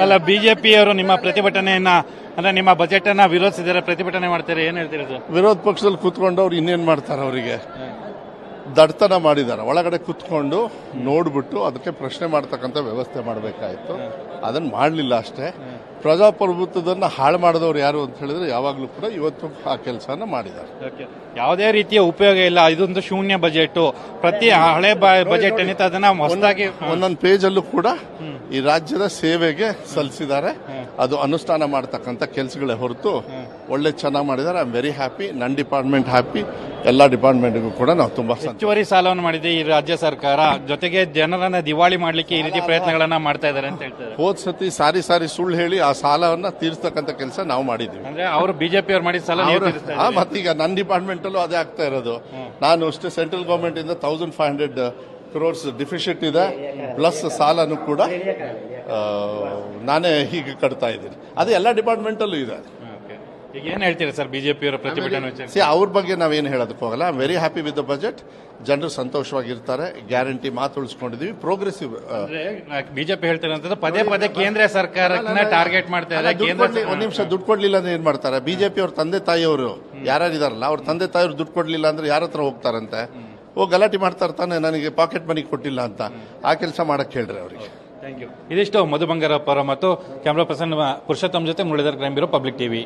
ಅಲ್ಲ, ಬಿಜೆಪಿಯವರು ನಿಮ್ಮ ಪ್ರತಿಭಟನೆಯನ್ನ ಅಂದ್ರೆ ನಿಮ್ಮ ಬಜೆಟ್ ಅನ್ನ ವಿರೋಧಿಸಿದರೆ ಪ್ರತಿಭಟನೆ ಮಾಡ್ತಾರೆ, ಏನ್ ಹೇಳ್ತೀರಿ ಸರ್? ವಿರೋಧ ಪಕ್ಷದಲ್ಲಿ ಕೂತ್ಕೊಂಡು ಅವ್ರು ಇನ್ನೇನ್ ಮಾಡ್ತಾರೆ? ಅವರಿಗೆ ದಡ್ತನ ಮಾಡಿದ್ದಾರೆ. ಒಳಗಡೆ ಕೂತ್ಕೊಂಡು ನೋಡ್ಬಿಟ್ಟು ಅದಕ್ಕೆ ಪ್ರಶ್ನೆ ಮಾಡ್ತಕ್ಕಂಥ ವ್ಯವಸ್ಥೆ ಮಾಡಬೇಕಾಯಿತು. ಅದನ್ನ ಮಾಡಲಿಲ್ಲ ಅಷ್ಟೇ. ಪ್ರಜಾಪ್ರಭುತ್ವದನ್ನ ಹಾಳು ಮಾಡಿದವ್ರು ಯಾರು ಅಂತ ಹೇಳಿದ್ರೆ ಯಾವಾಗಲೂ ಕೂಡ ಇವತ್ತು ಆ ಕೆಲಸನ ಮಾಡಿದ್ದಾರೆ. ಯಾವುದೇ ರೀತಿಯ ಉಪಯೋಗ ಇಲ್ಲ, ಇದೊಂದು ಶೂನ್ಯ ಬಜೆಟ್. ಪ್ರತಿ ಹಳೆ ಬಜೆಟ್ ಏನಿತ್ತು ಅದನ್ನ ಹೊಸದಾಗಿ ಒಂದೊಂದು ಪೇಜ್ ಅಲ್ಲೂ ಕೂಡ ಈ ರಾಜ್ಯದ ಸೇವೆಗೆ ಸಲ್ಲಿಸಿದ್ದಾರೆ. ಅದು ಅನುಷ್ಠಾನ ಮಾಡತಕ್ಕಂಥ ಕೆಲಸಗಳೇ ಹೊರತು ಒಳ್ಳೆ ಚೆನ್ನಾಗಿ ಮಾಡಿದ್ದಾರೆ. I am very happy. ನನ್ನ ಡಿಪಾರ್ಟ್ಮೆಂಟ್ ಹ್ಯಾಪಿ. ಎಲ್ಲಾ ಡಿಪಾರ್ಟ್ಮೆಂಟ್ಗೂ ಕೂಡ ನಾವು ತುಂಬಾ ಹೆಚ್ಚುವರಿ ಸಾಲವನ್ನು ಮಾಡಿದೆ ಈ ರಾಜ್ಯ ಸರ್ಕಾರ. ಜೊತೆಗೆ ಜನರನ್ನ ದಿವಾಳಿ ಮಾಡ್ಲಿಕ್ಕೆ ಈ ರೀತಿ ಪ್ರಯತ್ನಗಳನ್ನ ಮಾಡ್ತಾ ಇದ್ದಾರೆ ಅಂತ ಹೇಳ್ತಾರೆ. ಹೋದ್ ಸತಿ ಸಾರಿ ಸುಳ್ಳು ಹೇಳಿ ಆ ಸಾಲವನ್ನ ತೀರಿಸ್ತಕ್ಕಂಥ ಕೆಲಸ ನಾವು ಮಾಡಿದ್ವಿ. ಅಂದ್ರೆ ಅವರು ಬಿಜೆಪಿ ಅವ್ರು ಮಾಡಿದ ಸಾಲ ಮತ್ತೀಗ ನನ್ನ ಡಿಪಾರ್ಟ್ಮೆಂಟ್ ಅಲ್ಲೂ ಅದೇ ಆಗ್ತಾ ಇರೋದು. ನಾನು ಅಷ್ಟೇ ಸೆಂಟ್ರಲ್ ಗವರ್ಮೆಂಟ್ ಇಂದ 1500 crores ಡಿಫಿಸಿಟ್ ಇದೆ, ಪ್ಲಸ್ ಸಾಲನು ಕೂಡ ನಾನೇ ಹೀಗೆ ಕಟ್ತಾ ಇದ್ದೀನಿ. ಅದು ಎಲ್ಲ ಡಿಪಾರ್ಟ್ಮೆಂಟ್ ಅಲ್ಲೂ ಇದೆ. ಈಗ ಏನ್ ಹೇಳ್ತೀರಾ ಸರ್ ಬಿಜೆಪಿ ಅವರ ಪ್ರತಿಭಟನೆ? ಅವ್ರ ಬಗ್ಗೆ ನಾವೇನು ಹೇಳೋದಕ್ಕೆ ಹೋಗಲ್ಲ. I am very happy with the budget. ಜನರು ಸಂತೋಷವಾಗಿರ್ತಾರೆ. ಗ್ಯಾರಂಟಿ ಮಾತು ಉಳಿಸ್ಕೊಂಡಿದೀವಿ. ಪ್ರೋಗ್ರೆಸಿವ್ ಬಿಜೆಪಿ ಹೇಳ್ತಾರೆ ಅಂತಂದ್ರೆ ಪದೇ ಕೇಂದ್ರ ಸರ್ಕಾರಕ್ಕೆ ಟಾರ್ಗೆಟ್ ಮಾಡ್ತಾ ಇದ್ದಾರೆ. ಒಂದ್ ನಿಮಿಷ ದುಡ್ಡು ಕೊಡ್ಲಿಲ್ಲ ಅಂದ್ರೆ ಏನ್ ಮಾಡ್ತಾರೆ? ಬಿಜೆಪಿ ಅವ್ರ ತಂದೆ ತಾಯಿಯವರು ಯಾರಿದಾರಲ್ಲ, ಅವ್ರ ತಂದೆ ತಾಯಿಯವರು ದುಡ್ಡು ಕೊಡ್ಲಿಲ್ಲ ಅಂದ್ರೆ ಯಾರ ಹತ್ರ ಹೋಗ್ತಾರಂತೆ? ಹೋಗಿ ಗಲಾಟೆ ಮಾಡ್ತಾ ಇರ್ತಾನೆ, ನನಗೆ ಪಾಕೆಟ್ ಮನಿ ಕೊಟ್ಟಿಲ್ಲ ಅಂತ. ಆ ಕೆಲಸ ಮಾಡಕ್ ಹೇಳ್ರಿ ಅವರಿಗೆ. Thank you. ಇದಿಷ್ಟು ಮಧು ಬಂಗಾರಪ್ಪ ಮತ್ತು ಕ್ಯಾಮ್ರಾ ಪರ್ಸನ್ ಪುರುಷೋತ್ತಮ್ ಜೊತೆ Muralidhar crime bureau, public TV.